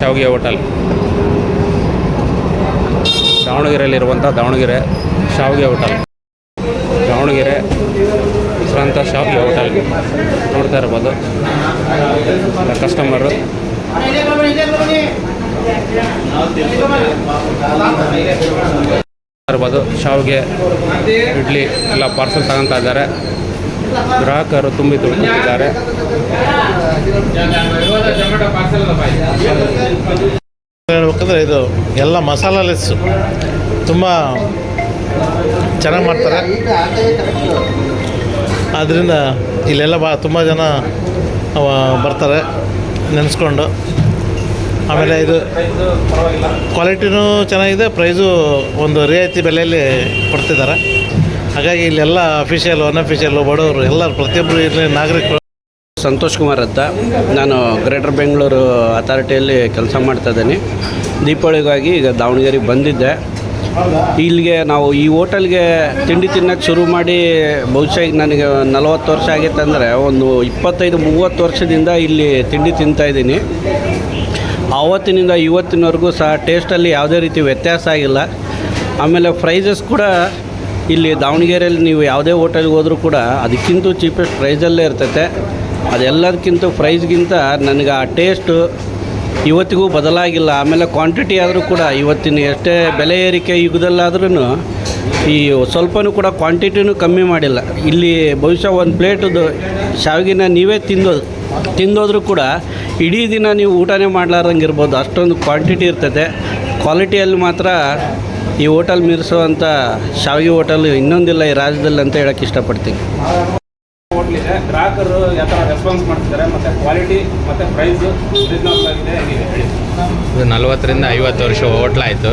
ಶಾವಿಗೆ ಹೋಟೆಲ್, ದಾವಣಗೆರೆಯಲ್ಲಿರುವಂಥ ದಾವಣಗೆರೆ ಶಾವಿಗೆ ಹೋಟೆಲ್, ದಾವಣಗೆರೆ ಸ್ವಂತ ಶಾವಿಗೆ ಹೋಟೆಲ್ ನೋಡ್ತಾ ಇರ್ಬೋದು. ಕಸ್ಟಮರು ಇರ್ಬೋದು. ಶಾವಿಗೆ, ಇಡ್ಲಿ ಎಲ್ಲ ಪಾರ್ಸಲ್ ತಗೊತಾ ಇದ್ದಾರೆ. ಗ್ರಾಹಕರು ತುಂಬಿ ತುಳುಕುತ್ತಿದ್ದಾರೆ. ಹೇಳ್ಬೇಕಂದ್ರೆ ಇದು ಎಲ್ಲ ಮಸಾಲ ಲೆಸ್ಸು ತುಂಬ ಚೆನ್ನಾಗಿ ಮಾಡ್ತಾರೆ. ಆದ್ದರಿಂದ ಇಲ್ಲೆಲ್ಲ ತುಂಬ ಜನ ಬರ್ತಾರೆ ನೆನೆಸ್ಕೊಂಡು. ಆಮೇಲೆ ಇದು ಕ್ವಾಲಿಟಿನೂ ಚೆನ್ನಾಗಿದೆ, ಪ್ರೈಸು ಒಂದು ರಿಯಾಯಿತಿ ಬೆಲೆಯಲ್ಲಿ ಕೊಡ್ತಿದ್ದಾರೆ. ಹಾಗಾಗಿ ಇಲ್ಲೆಲ್ಲ ಅಫಿಷಿಯಲ್ ಅನ್ಅಫಿಷಿಯಲ್ ಬಡವರು ಎಲ್ಲರೂ ಪ್ರತಿಯೊಬ್ಬರು ಇಲ್ಲಿ ನಾಗರಿಕರು. ಸಂತೋಷ್ ಕುಮಾರ್ ಅಂತ, ನಾನು ಗ್ರೇಟರ್ ಬೆಂಗಳೂರು ಅಥಾರಿಟಿಯಲ್ಲಿ ಕೆಲಸ ಮಾಡ್ತಾಯಿದ್ದೀನಿ. ದೀಪಾವಳಿಗಾಗಿ ಈಗ ದಾವಣಗೆರೆಗೆ ಬಂದಿದ್ದೆ. ಇಲ್ಲಿಗೆ ನಾವು ಈ ಹೋಟೆಲ್ಗೆ ತಿಂಡಿ ತಿನ್ನೋಕ್ಕೆ ಶುರು ಮಾಡಿ ಬಹುಶಃ ಈಗ ನನಗೆ 40 ವರ್ಷ ಆಗೈತೆ. ಅಂದರೆ ಒಂದು 25-30 ವರ್ಷದಿಂದ ಇಲ್ಲಿ ತಿಂಡಿ ತಿಂತಾಯಿದ್ದೀನಿ. ಆವತ್ತಿನಿಂದ ಇವತ್ತಿನವರೆಗೂ ಸಹ ಟೇಸ್ಟಲ್ಲಿ ಯಾವುದೇ ರೀತಿ ವ್ಯತ್ಯಾಸ ಆಗಿಲ್ಲ. ಆಮೇಲೆ ಪ್ರೈಸಸ್ ಕೂಡ ಇಲ್ಲಿ ದಾವಣಗೆರೆಯಲ್ಲಿ ನೀವು ಯಾವುದೇ ಹೋಟೆಲ್ಗೆ ಹೋದರೂ ಕೂಡ ಅದಕ್ಕಿಂತ ಚೀಪೆಸ್ಟ್ ಪ್ರೈಸಲ್ಲೇ ಇರ್ತೈತೆ. ಅದೆಲ್ಲದಕ್ಕಿಂತ ಪ್ರೈಸ್ಗಿಂತ ನನಗೆ ಆ ಟೇಸ್ಟು ಇವತ್ತಿಗೂ ಬದಲಾಗಿಲ್ಲ. ಆಮೇಲೆ ಕ್ವಾಂಟಿಟಿ ಆದರೂ ಕೂಡ ಇವತ್ತಿನ ಎಷ್ಟೇ ಬೆಲೆ ಏರಿಕೆ ಯುಗದಲ್ಲಾದ್ರೂ ಈ ಸ್ವಲ್ಪನೂ ಕೂಡ ಕ್ವಾಂಟಿಟಿನೂ ಕಮ್ಮಿ ಮಾಡಿಲ್ಲ. ಇಲ್ಲಿ ಬಹುಶಃ ಒಂದು ಪ್ಲೇಟದು ಶಾವಿಗೆನ ನೀವೇ ತಿಂದೋದ್ರೂ ಕೂಡ ಇಡೀ ದಿನ ನೀವು ಊಟನೇ ಮಾಡಲಾರ್ದಂಗೆ ಇರ್ಬೋದು, ಅಷ್ಟೊಂದು ಕ್ವಾಂಟಿಟಿ ಇರ್ತೈತೆ. ಕ್ವಾಲಿಟಿಯಲ್ಲಿ ಮಾತ್ರ ಈ ಹೋಟೆಲ್ ಮೀರಿಸುವಂಥ ಶಾವಿಗೆ ಹೋಟೆಲ್ ಇನ್ನೊಂದಿಲ್ಲ ಈ ರಾಜ್ಯದಲ್ಲಿ ಅಂತ ಹೇಳೋಕ್ಕೆ ಇಷ್ಟಪಡ್ತೀನಿ. ಹೋಟ್ಲಿದೆ, ಗ್ರಾಹಕರು ಯಾವ ಥರ ರೆಸ್ಪಾನ್ಸ್ ಮಾಡ್ತಿದ್ದಾರೆ ಮತ್ತು ಕ್ವಾಲಿಟಿ ಮತ್ತು ಪ್ರೈಸು ರೀಸನಬಲ್ ಆಗಿದೆ ಹೇಳಿ. ಇದು 40ರಿಂದ 50 ವರ್ಷ ಹೋಟ್ಲಾಯಿತು.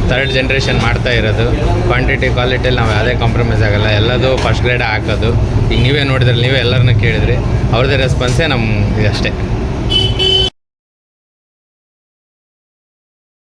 3rd ಜನರೇಷನ್ ಮಾಡ್ತಾ ಇರೋದು. ಕ್ವಾಂಟಿಟಿ ಕ್ವಾಲಿಟಿಯಲ್ಲಿ ನಾವು ಯಾವುದೇ ಕಾಂಪ್ರಮೈಸ್ ಆಗೋಲ್ಲ, ಎಲ್ಲದೂ ಫಸ್ಟ್ ಗ್ರೇಡ್ ಹಾಕೋದು. ಈಗ ನೀವೇ ನೋಡಿದ್ರೆ, ನೀವೇ ಎಲ್ಲರನ್ನೂ ಕೇಳಿದ್ರಿ, ಅವ್ರದ್ದೇ ರೆಸ್ಪಾನ್ಸೇ ನಮ್ಮ ಇದಷ್ಟೇ.